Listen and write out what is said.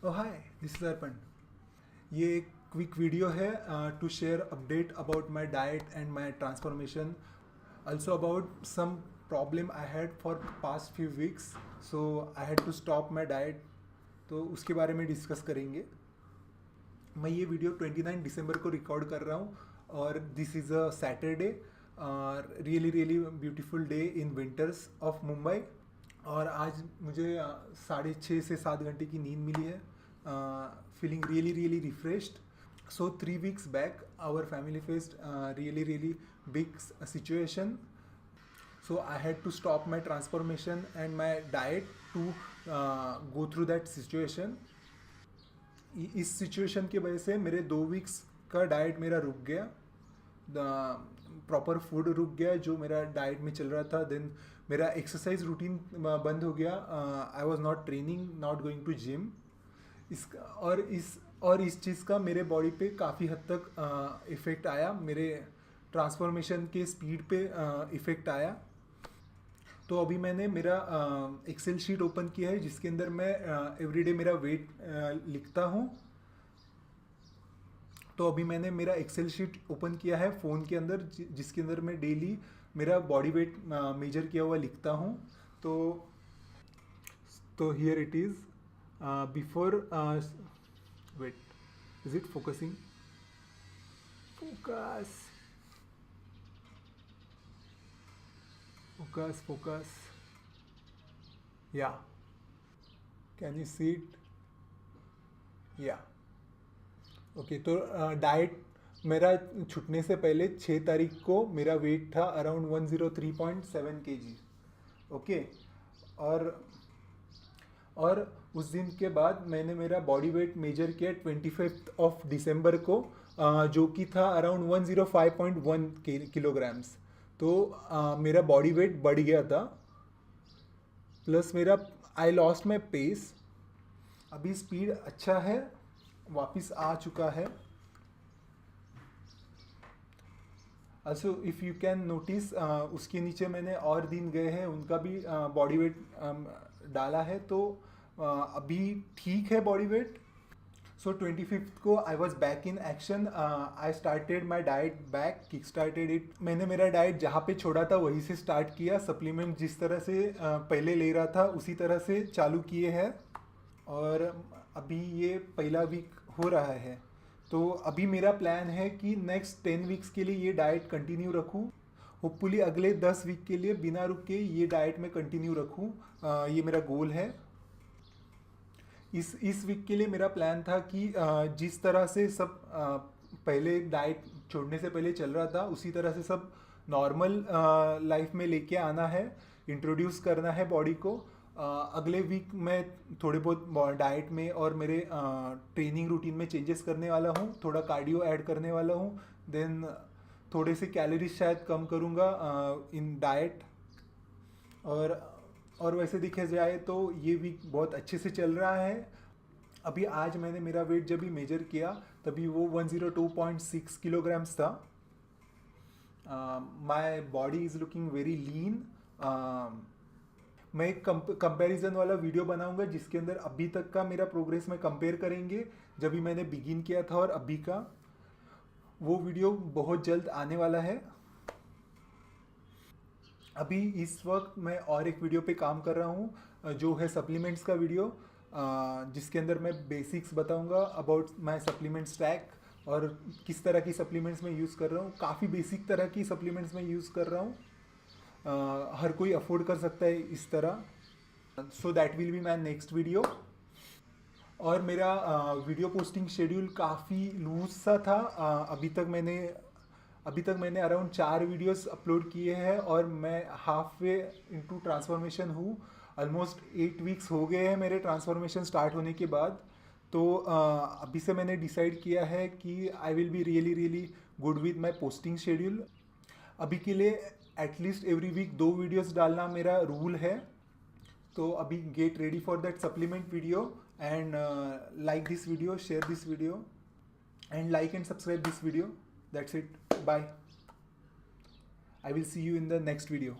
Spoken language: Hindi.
Oh hi, this is Arpan. ये एक क्विक वीडियो है to share update about my diet and my transformation, also about some problem I had for past few weeks, so I had to stop my diet. तो उसके बारे में डिस्कस करेंगे. मैं ये वीडियो 29 दिसंबर को रिकॉर्ड कर रहा हूँ और this is a Saturday, really really beautiful day in winters of Mumbai. और आज मुझे 6.5 से 7 घंटे की नींद मिली है. Feeling really really refreshed. So 3 weeks back, our family faced really big situation. So I had to stop my transformation and my diet to go through that situation. इस सिचुएशन की वजह से मेरे 2 वीक्स का डाइट मेरा रुक गया. प्रॉपर फूड रुक गया जो मेरा डाइट में चल रहा था. देन मेरा एक्सरसाइज रूटीन बंद हो गया. I was not training, not going to gym. इस चीज़ का मेरे बॉडी पे काफ़ी हद तक इफ़ेक्ट आया. मेरे ट्रांसफॉर्मेशन के स्पीड पे इफ़ेक्ट आया. तो अभी मैंने मेरा एक्सेल शीट ओपन किया है जिसके अंदर मैं एवरीडे मेरा वेट लिखता हूँ. तो अभी मैंने मेरा एक्सेल शीट ओपन किया है फ़ोन के अंदर जिसके अंदर मैं डेली मेरा बॉडी वेट मेजर किया हुआ लिखता हूँ. तो here it is. Before wait, is it focusing? Focus. Yeah, can you see it? Yeah. Okay. तो डाइट मेरा छूटने से पहले 6 तारीख को मेरा वेट था अराउंड 103.7 kg. ओके. और उस दिन के बाद मैंने मेरा बॉडी वेट मेजर किया 25 दिसंबर को, जो कि था अराउंड 105.1 किलोग्राम्स. तो मेरा बॉडी वेट बढ़ गया था. प्लस मेरा आई लॉस्ट माई पेस. अभी स्पीड अच्छा है, वापस आ चुका है. also if you can notice उसके नीचे मैंने और दिन गए हैं उनका भी बॉडी वेट डाला है. तो अभी ठीक है बॉडी वेट. सो 25 को I was back in action. I started my diet back, kick started it. मैंने मेरा डाइट जहाँ पे छोड़ा था वहीं से स्टार्ट किया. सप्लीमेंट जिस तरह से पहले ले रहा था उसी तरह से चालू किए हैं. और अभी ये पहला वीक हो रहा है. तो अभी मेरा प्लान है कि नेक्स्ट 10 वीक्स के लिए ये डाइट कंटिन्यू रखूँ. होपफुली अगले 10 वीक के लिए बिना रुक के ये डाइट में कंटिन्यू रखूँ. ये मेरा गोल है. इस वीक के लिए मेरा प्लान था कि जिस तरह से सब पहले डाइट छोड़ने से पहले चल रहा था उसी तरह से सब नॉर्मल लाइफ में लेके आना है, इंट्रोड्यूस करना है बॉडी को. अगले वीक मैं थोड़े बहुत डाइट में और मेरे ट्रेनिंग रूटीन में चेंजेस करने वाला हूँ. थोड़ा कार्डियो ऐड करने वाला हूँ. देन थोड़े से कैलोरीज शायद कम करूँगा इन डाइट. और वैसे देखा जाए तो ये वीक बहुत अच्छे से चल रहा है. अभी आज मैंने मेरा वेट जब भी मेजर किया तभी वो 102.6 किलोग्राम्स था. My body is looking very lean. मैं एक कंपैरिजन वाला वीडियो बनाऊंगा जिसके अंदर अभी तक का मेरा प्रोग्रेस में कंपेयर करेंगे जब भी मैंने बिगिन किया था और अभी का. वो वीडियो बहुत जल्द आने वाला है. अभी इस वक्त मैं और एक वीडियो पे काम कर रहा हूँ जो है सप्लीमेंट्स का वीडियो, जिसके अंदर मैं बेसिक्स बताऊँगा अबाउट माय सप्लीमेंट स्टैक और किस तरह की सप्लीमेंट्स मैं यूज़ कर रहा हूँ. काफ़ी बेसिक तरह की सप्लीमेंट्स मैं यूज़ कर रहा हूँ. हर कोई अफोर्ड कर सकता है इस तरह. So that will be my next video. और मेरा वीडियो पोस्टिंग शेड्यूल काफ़ी लूज सा था. अभी तक मैंने अराउंड 4 वीडियोस अपलोड किए हैं और मैं हाफ वे इनटू ट्रांसफॉर्मेशन हूँ. ऑलमोस्ट 8 वीक्स हो गए हैं मेरे ट्रांसफॉर्मेशन स्टार्ट होने के बाद. तो अभी से मैंने डिसाइड किया है कि I will be really good with my posting schedule. अभी के लिए एटलीस्ट एवरी वीक 2 वीडियोस डालना मेरा रूल है. तो अभी get ready for that supplement video and like this video, share this video and like and subscribe this video. That's it. Bye. I will see you in the next video.